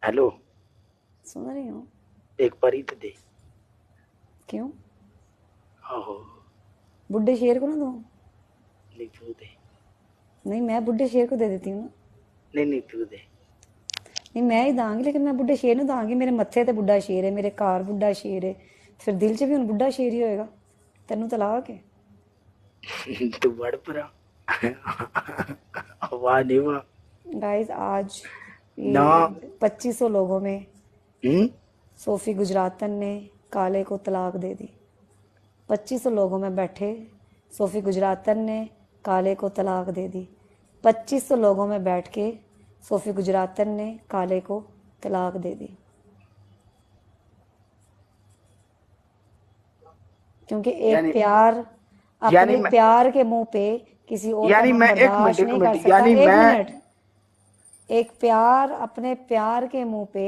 Hello. सुन रही हूँ। एक परी तो दे। क्यों? आहो। बुड्ढे शेर को ना दूँ? नहीं तू दे। नहीं, मैं बुड्ढे शेर को दे देती हूँ ना। नहीं नहीं तू दे। नहीं, मैं ही दांगी, लेकिन मैं बुड्ढे शेर नहीं दांगी। मेरे मत्थे ते बुड्ढा शेर है, मेरे घर बुड्ढा शेर है, फिर दिल च भी हुन बुड्ढा शेर ही होएगा। तेनू तलाक है। तू बड़ परा। वाह नहीं वाह। गाइस, आज ना। ये 2500 लोगों में हम्म। सोफ़ी गुजरातन ने काले को तलाक दे दी। 2500 लोगों में बैठे सोफ़ी गुजरातन ने काले को तलाक दे दी। 2500 लोगों में बैठ के सोफ़ी गुजरातन ने काले को तलाक दे दी, क्योंकि एक यानी प्यार यानी अपने मैं प्यार के मुंह पे किसी और का यानी नाम मैं बर्दाश्त एक नहीं कर मिनट सकता। यानी एक मैं मिनट। एक प्यार अपने प्यार के मुंह पे,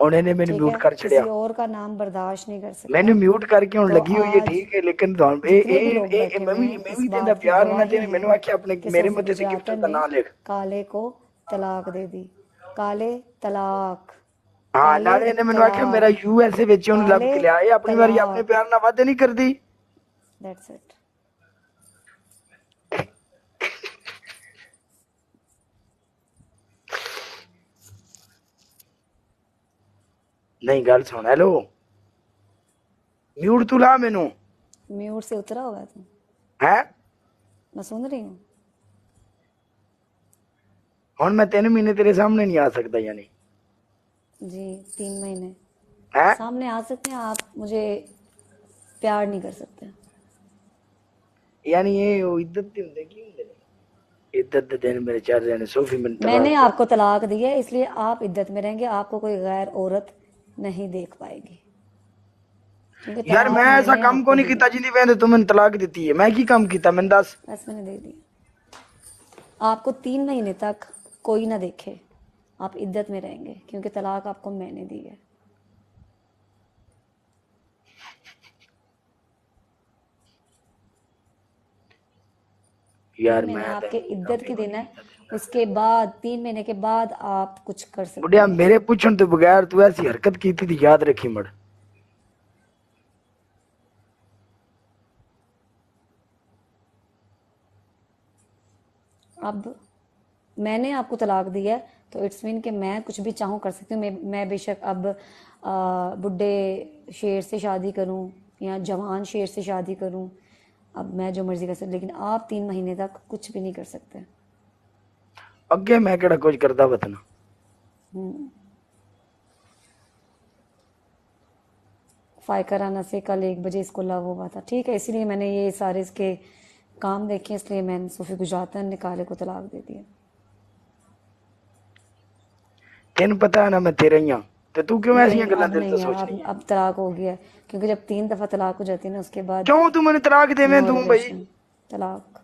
उन्हें मैंने ठीक म्यूट है, कर किसी छड़िया। और का नाम बर्दाश्त नहीं कर मैंने सकता। म्यूट करके हूँ तो लगी हुई है आज ठीक है लेकिन ए जितने भी लोग ए ए बैठे मैं हुए भी हैं मैं इस भी तेरा बात की प्यार होना गवाही चाहिए हैं मैंने आख्या अपने कि मेरे सोफ़ी मध्य से गिफ्ट गुजरातन का ने ना लिख। काले को तलाक दे दी। काले तलाक। हाँ काले नाले ने मैंने आख्या मेरा तलाक। यूएसए ਵਿੱਚ ਉਹਨੂੰ ਲੱਭ काले ਕੇ ਲਿਆ ਇਹ ਆਪਣੀ ਵਾਰੀ ਆਪਣੇ तलाक। ਪਿਆਰ ਨਾਲ ਵਾਅਦੇ ਨਹੀਂ ਕਰਦੀ। That's it. नहीं गल सुन हेलो। म्यूट तू ला मैनू म्यूट से उतरा हुआ है तुम? है। मैं सुन रही हूँ। ਹੁਣ मैं 3 महीने तेरे सामने नहीं आ सकता यानी जी, 3 महीने है। सामने आ सकते हैं, आप मुझे प्यार नहीं कर सकते। यानी ये वो इज्जत दी ਹੁੰਦੇ ਕੀ ਹੁੰਦੇ ਨੇ इज्जत ਦੇ दिन मेरे चल रहे ने सोफी मैंने तलाक मैंने दे आपको तलाक दी है, इसलिए आप इद्दत में रहेंगे। आपको कोई गैर औरत नहीं देख पाएगी, क्योंकि यार मैं तलाक ऐसा मैंने काम को आपको नहीं दी किया है। जिंदी वजह तू मैंने तलाक दी है मैं की काम किया मैंने दस। बस मैंने दे दी। आपको 3 महीने तक कोई ना देखे, आप इद्दत में रहेंगे, क्योंकि तलाक आपको मैंने दी है। तीन यार महीने मैं आपके तेन इद्दत काम के को दिन नहीं है। किया उसके बाद 3 महीने के बाद आप कुछ कर सकते बुढ़िया हैं। मेरे पूछन तो बगैर तू ऐसी हरकत की थी याद रखी मड़। अब मैंने आपको तलाक दी है, तो इट्स मीन कि मैं कुछ भी चाहूँ कर सकती हूँ। मैं बेशक अब बुढ़े शेर से शादी करूँ या जवान शेर से शादी करूँ, अब मैं जो मर्जी कर सकती, लेकिन आप 3 महीने तक कुछ भी नहीं कर सकते। अगे मैं केड़ा कुछ करता बतना। फायकराना से कल 1 बजे इसको लव हुआ था, ठीक है, इसीलिए मैंने ये सारे इसके काम देखे, इसलिए मैंने सोफी गुजातन ने काले को तलाक दे दिया। तेन पता है ना मैं तेरा ही हाँ तो तू क्यों ऐसी नहीं, गल्लां अब दिल तो नहीं है। सोच रही है। अब तलाक हो गया है, क्योंकि जब 3 दफ़ा तलाक हो जाती है ना, उसके बाद क्यों तू मैंने तलाक देवे नो तू भाई। रिलेशन। तलाक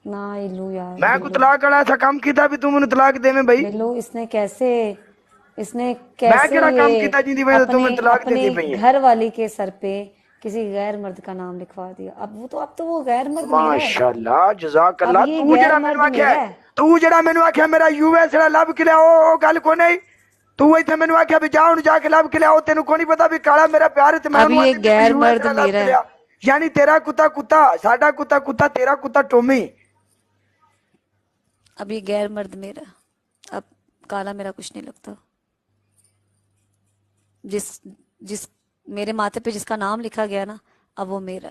ना इल्लू यार, मैं को बिल्लू। तलाक वाला ऐसा काम किया भी तू मैंने तलाक देवे भाई। बिल्लू, इसने मैं कैसे केड़ा काम ये किया जिंदी वजह तू अपने मैंने तलाक अपने देती पई है। घर वाली के सर पे किसी गैर मर्द का नाम लिखवा दिया। अब तो वो गैर मर्द मेरा है। माशाल्लाह अब जज़ाकल्लाह ये तू गैर जड़ा मर्द मेनू आख्या मेरा है। तू जड़ा मेनू आख्या मेरा यूएस दा लब के लिया ओ गल को नहीं। तू इथे मेनू आख्या भी जा हुन जाके लब के लिया ओ तेनू को नहीं पता भी काला मेरा प्यार है ते मैं अब ओनू ये आखदी भी गैर यूएस मर्द दा लब मेरा के है। लिया। यानी तेरा कुत्ता कुत्ता साडा कुत्ता कुत्ता तेरा कुत्ता टोमी। अब ये गैर मर्द मेरा है। अब काला मेरा कुछ नहीं लगता। जिस जिस मेरे माथे पे जिसका नाम लिखा गया ना, अब वो मेरा।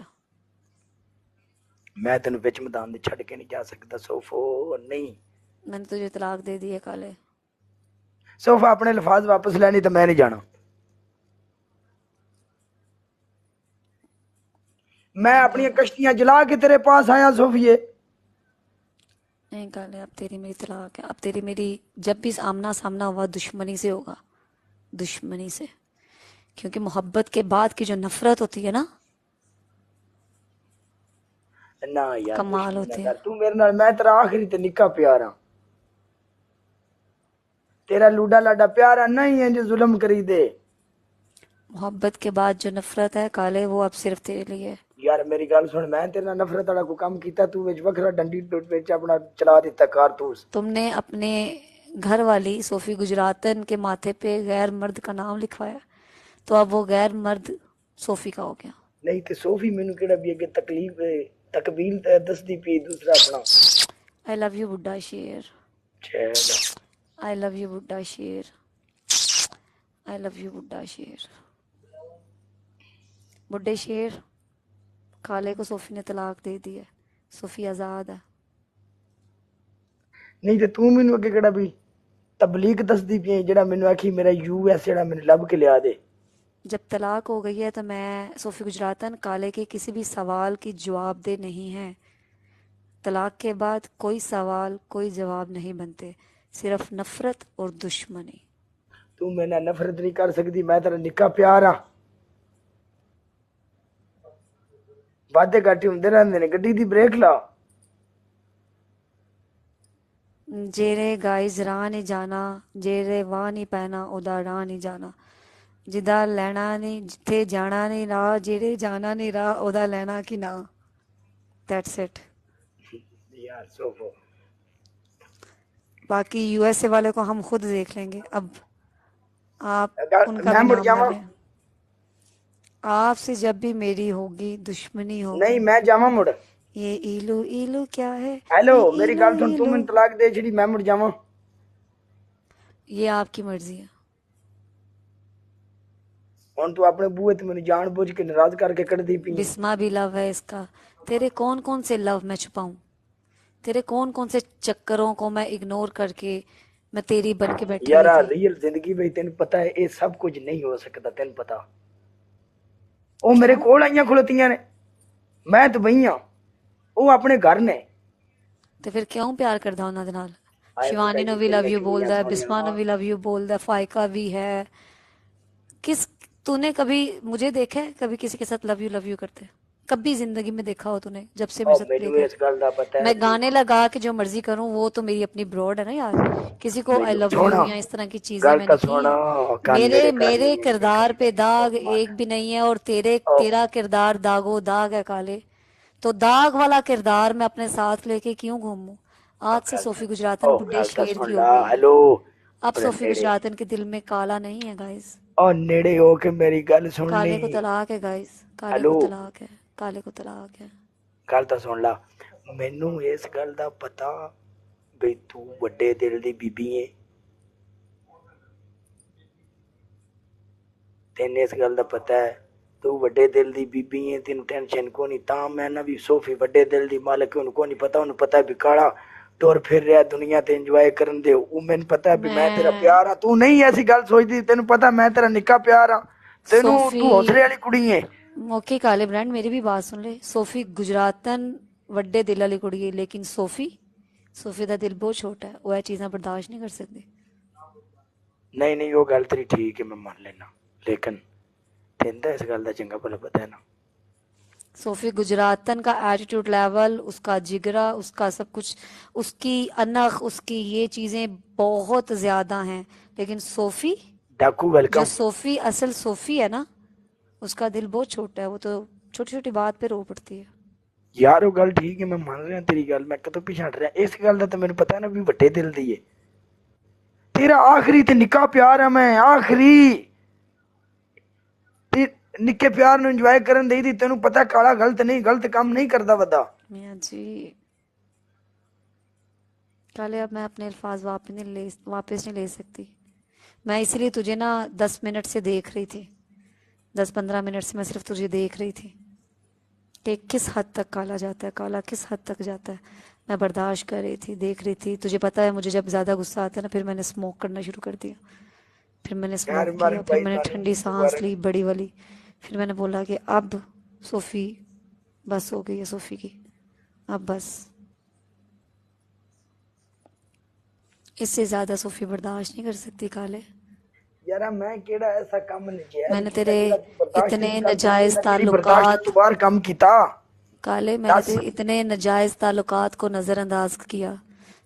मैं तेन बिच मैदान दे छड़ के नहीं जा सकता सोफो नहीं। मैंने तुझे तलाक दे दी है काले। सोफा अपने लफाज वापस लेनी तो मैं नहीं जाना। मैं अपनी काले, कश्तियां जला के तेरे पास आया सोफिए। नहीं काले, अब तेरी मेरी तलाक है। अब तेरी मेरी जब भी आमना सामना हुआ, दुश्मनी से होगा। दुश्मनी से। क्योंकि मोहब्बत के बाद की जो नफरत होती है ना, ना यार कमाल दुश्मनी ना होती है। कर तू मेरे नाल मैं तेरा आखिरी ते निक्का प्यार हाँ। तेरा लूडा लाडा प्यार है नहीं है जो जुल्म करी दे। मोहब्बत के बाद जो नफरत है काले, वो अब सिर्फ तेरे लिए है। यार मेरी गल सुन मैं तेरे नाल नफरत वाला को काम कीता तू विच वखरा डंडी विच अपना चला दिता कारतूस। तुमने अपने घर वाली सोफी गुजरातन के माथे पे गैर मर्द का नाम लिखवाया, तो अब वो गैर मर्द सोफी का हो गया। नहीं तो सोफी मैनू केड़ा भी अगे तकलीफ तकबील दसदी पई दूसरा अपना। आई लव यू बुड्ढा शेर, चल आई लव यू बुड्ढा शेर, आई लव यू बुड्ढा शेर। बुड्ढे शेर, काले को सोफी ने तलाक दे दी है, सोफी आजाद है। नहीं तो तू मैनू अगे केड़ा भी तबलीग दसदी पई जेड़ा मैनू आखी मेरा यूएस जेड़ा मैनू लब के लिया दे। जब तलाक हो गई है तो मैं सोफी गुजरातन काले के किसी भी सवाल की जवाबदेह नहीं है। तलाक के बाद कोई सवाल कोई जवाब नहीं बनते, सिर्फ नफरत और दुश्मनी। तू मेरे नफरत नहीं कर सकती, मैं तेरा निक्का प्यार हाँ। वादे घाटे होंदे रहंदे ने, गड्डी दी ब्रेक ला। जेरे गाइज राह नहीं जाना, जेरे वाह नहीं पैना ओदा राह नहीं जाना, जिदा लेना नहीं जिथे जाना नहीं राह, जेरे जाना नहीं राह ओदा लेना कि ना। दैट्स इट यार सोफो, बाकी यूएसए वाले को हम खुद देख लेंगे। अब आप अगर उनका मैं भी मुड़ नाम जावा, ना लें। आपसे जब भी मेरी होगी दुश्मनी होगी। नहीं मैं जावा मुड़। ये इलू इलू क्या है, हेलो ये मेरी इलू गल सुन, तू इलू। मैनू तलाक दे छड़ी, मैं मुड़ जावा। ये आपकी मर्जी है। हुण तू अपने बूहे ते मैनू जान बुझ के नाराज करके कढ़दी पई। बिस्मा भी लव है इसका। तेरे कौन कौन से लव मैं छुपाऊं, तेरे कौन कौन से चक्करों को मैं इग्नोर करके मैं तेरी बन के बैठी यार हुई थी। रियल जिंदगी में तेन पता है ये सब कुछ नहीं हो सकता, तेन पता। ओ मेरे कोल आईयां खलोतियां ने, मैं तो बई हां, ਉਹ ਆਪਣੇ ਘਰ ਨੇ। ਤੇ ਫਿਰ ਕਿਉਂ ਪਿਆਰ ਕਰਦਾ ਉਹਨਾਂ ਦੇ ਨਾਲ। ਆਏ शिवानी पता ने है भी लव कितने यू चुड़ियां बोलता है, सोनिया। बिस्मा ने भी लव यू बोलता है, फाइका भी है। किस तूने कभी मुझे देखा है कभी किसी के साथ लव यू करते? कभी जिंदगी में देखा हो तूने? जब से मेरे ਉਹ साथ ਮੈਨੂੰ देखा ਇਸ ਗੱਲ ਦਾ पता है है मैं गाने लगा के जो मर्जी करूं, वो तो मेरी अपनी ब्रॉड है ना यार। किसी को आई ਮੈਨੂੰ लव यू ਸੁਣਾ या इस तरह की चीजें ਗੱਲ मैंने ਤਾਂ की ਸੁਣਾ हैं। ਕੰਨ मेरे ਮੇਰੇ मेरे ਕੰਨ किरदार पे दाग एक भी नहीं है, और तेरा किरदार दागो दाग है काले। तो दाग वाला किरदार मैं अपने साथ लेके क्यों घूमूं। आज से सोफी गुजरातन ਉਹ बुड्ढे ਗੱਲ ਤਾਂ शेर ਸੁਣ की हो ਲਾ। गई है। हेलो अब अपने सोफी नेड़े, गुजरातन के दिल में काला नहीं है गाइस। और नेड़े हो के मेरी गल सुन ली। काले को तलाक है गाइस, काले हेलो को तलाक है, काले को तलाक है। गल ਤਾਂ ਸੁਣ ਲਾ, ਮੈਨੂੰ ਇਸ ਗੱਲ ਦਾ ਪਤਾ ਵੀ ਤੂੰ ਵੱਡੇ ਦਿਲ ਦੀ ਬੀਬੀ ਏ। ਤੈਨੂੰ ਇਸ ਗੱਲ ਦਾ ਪਤਾ ਹੈ ਤੂੰ ਵੱਡੇ ਦਿਲ ਦੀ ਬੀਬੀ ਏ, ਤੈਨੂੰ ਟੈਨਸ਼ਨ ਕੋ ਨਹੀਂ। ਤਾਂ ਮੈਂ ਨਾ ਵੀ ਸੋਫੀ ਵੱਡੇ ਦਿਲ ਦੀ ਮਾਲਕ, ਉਹਨੂੰ ਕੋ ਨਹੀਂ ਪਤਾ, ਉਹਨੂੰ ਪਤਾ ਵੀ ਕਾਲਾ ਤੁਰ ਫਿਰ ਰਿਹਾ ਦੁਨੀਆ ਤੇ ਇੰਜੋਏ ਕਰਨ ਦੇ। ਉਹ ਮੈਨੂੰ ਪਤਾ ਵੀ ਮੈਂ ਤੇਰਾ ਪਿਆਰ ਆ, ਤੂੰ ਨਹੀਂ ਐਸੀ ਗੱਲ ਸੋਚਦੀ। ਤੈਨੂੰ ਪਤਾ ਮੈਂ ਤੇਰਾ ਨਿੱਕਾ ਪਿਆਰ ਆ, ਤੈਨੂੰ सोफी ਤੂੰ ਹੌਸਲੇ ਵਾਲੀ ਕੁੜੀ ਏ। ओके काले ब्रांड, मेरी भी बात सुन ले। सोफी गुजरातन वड्डे दिल वाली कुड़ी है, लेकिन सोफी दा दिल बहुत छोटा है, वो ये चीज़ां बर्दाश्त नहीं कर सकती। ਨਹੀਂ ਨਹੀਂ ਉਹ ਗੱਲ ਤੇਰੀ ਠੀਕ ਹੈ, ਮੈਂ ਮੰਨ ਲੈਣਾ, ਲੇਕਿਨ ਤੈਨੂੰ ਤਾਂ ਇਸ ਗੱਲ ਦਾ ਚੰਗਾ ਭਲਾ ਪਤਾ ਹੈ ਨਾ। सोफी गुजरातन का एटीट्यूड लेवल, उसका जिगरा, उसका सब कुछ, उसकी अनख, उसकी ये चीज़ें बहुत ज़्यादा हैं। लेकिन सोफी, डाकू जो वेलकम। सोफी असल सोफी है ना, उसका दिल बहुत छोटा है, वो तो छोटी छोटी बात पे रो पड़ती है। ਯਾਰ ਉਹ ਗੱਲ ਠੀਕ ਹੈ, ਮੈਂ ਮੰਨ ਰਿਹਾ ਤੇਰੀ ਗੱਲ, ਮੈਂ ਕਦੋਂ ਪਿਛੜ ਰਿਹਾ। ਇਸ ਗੱਲ ਦਾ ਤਾਂ ਮੈਨੂੰ ਪਤਾ ਨਾ ਵੀ ਵੱਡੇ ਦਿਲ ਦੀ ਏ। ਤੇਰਾ ਆਖਰੀ ਤੇ ਨਿੱਕਾ ਪਿਆਰ ਆ, ਮੈਂ ਆਖਰੀ ਤੇ ਨਿੱਕੇ ਪਿਆਰ ਨੂੰ ਇੰਜੋਏ ਕਰਨ ਦੇਈ ਦੀ। ਤੈਨੂੰ ਪਤਾ ਕਾਲਾ ਗਲਤ ਨਹੀਂ, ਗਲਤ ਕੰਮ ਨਹੀਂ ਕਰਦਾ ਵੱਡਾ। मियाँ जी काले, अब मैं अपने अल्फाज वापस नहीं ले सकती। मैं इसलिए तुझे ना 10 मिनट से देख रही थी, 10-15 मिनट से मैं सिर्फ तुझे देख रही थी कि किस हद तक काला जाता है, काला किस हद तक जाता है। मैं बर्दाश्त कर रही थी, देख रही थी। तुझे पता है मुझे जब ज़्यादा गुस्सा आता है ना, फिर मैंने स्मोक करना शुरू कर दिया। फिर मैंने यार स्मोक मारे किया, फिर भाई मैंने मारे ठंडी सांस ली बड़ी वाली। फिर मैंने बोला कि अब सोफ़ी बस हो गई है, सोफ़ी की अब बस, इससे ज़्यादा सोफ़ी बर्दाश्त नहीं कर सकती काले। यार मैं केड़ा ऐसा काम नजायज मैंने कीता तेरे जेड़ा तू बर्दाश्त इतने नहीं कर सकदी? नाजायज़ मैं तेरी बर्दाश्त ताल्लुकात तो बाहर काम कीता। काले, मैंने दस तेरे इतने नाजायज़ ताल्लुकात को नज़रअंदाज किया।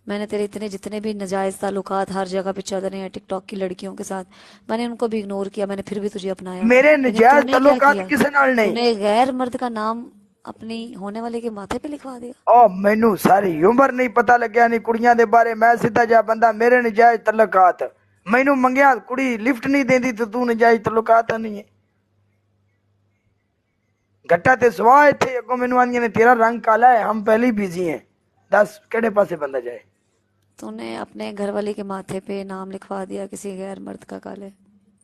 मैंने तेरे इतने जितने भी नाजायज़ ताल्लुकात हर जगह पे चल रहे हैं टिकटॉक की लड़कियों के साथ, मैंने उनको भी इग्नोर किया। मैंने फिर भी तुझे अपनाया। मेरे लेकिन नजायज तूने क्या ताल्लुकात किया? किसे नाल नहीं। तूने गैर मर्द का नाम अपनी होने वाले के माथे पे लिखवा दिया? ओ मैनू सारी उम्र नहीं पता लग्या नहीं कुड़ियां दे बारे। मैं सीधा जा बंदा, मेरे नजायज तल्लुकात। मैनू मंगया कुड़ी लिफ्ट नहीं देंदी तो तू नजायज तल्लुकात नहीं है। गट्टा ते सवाह इत्थे अगों मैनू आंदियां ने तेरा रंग काला है, हम पहले ही बिजी हैं। दस केड़े पासे बंदा जाए। तूने अपने घर वाले के माथे पे नाम लिखवा दिया किसी गैर मर्द का काले।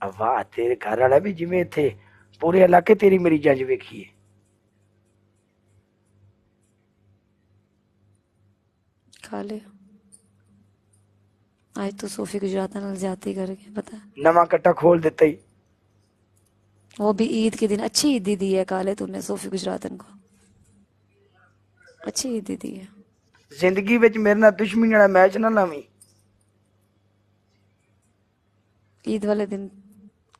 वाह, तेरे घर वाला भी जिवें इत्थे पूरे इलाके तेरी मेरी जंज वेखी है। काले आज तो सोफी गुजरात नाल जाती करके पता है? नवा कट्टा खोल दिता ही। वो भी ईद के दिन। अच्छी ईद दी है काले तूने सोफी गुजरातन को, अच्छी ईद दी है। जिंदगी विच मेरे नाल दुश्मनी वाला मैच ना लावी। ईद वाले दिन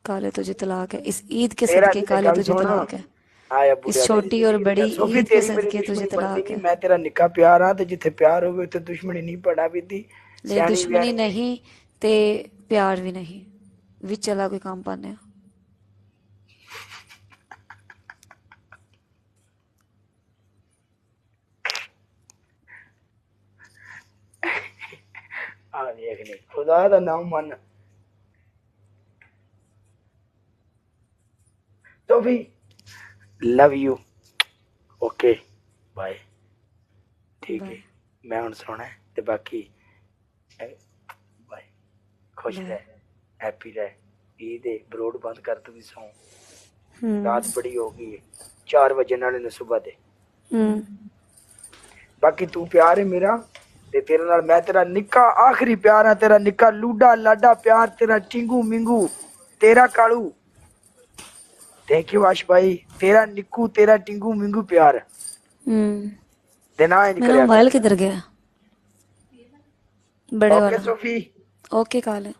काले तुझे तलाक है, इस ईद के तेरा सदके काले गल तुझे सुन, तलाक है। आया इस बुढ़िया छोटी और बड़ी सोफी ईद के तेरी मेरी सदके तुझे दुश्मनी तलाक बनदी है। नहीं। मैं तेरा निक्का प्यार हां, ते जिथे प्यार होवे उथे दुश्मनी नहीं पड़ा भी दी। ले दुश्मनी नहीं ते प्यार भी नहीं, विच चला कोई काम पाने। आ देख नहीं, खुदा दा नाम मन। Sophie love you, okay bye. ठीक है, मैं हुण सोना है ते बाकी बाय। खुश रह, हैप्पी रह। ईद है, ब्रोड बंद कर, तू भी सौ। रात बड़ी हो गई है, 4 बजे नाले ने सुबह दे। बाकी तू प्यार है मेरा ते तेरे नाल मैं तेरा निक्का आखिरी प्यार है। तेरा निक्का लूडा लाडा प्यार, तेरा टिंगू मिंगू, तेरा कालू। थैंक यू आश भाई, तेरा निक्कू, तेरा टिंगू मिंगू प्यार। देना इंज मेरा करया मोबाइल कर। किधर गया बड़े ओके वाला? सोफी। ओके काले।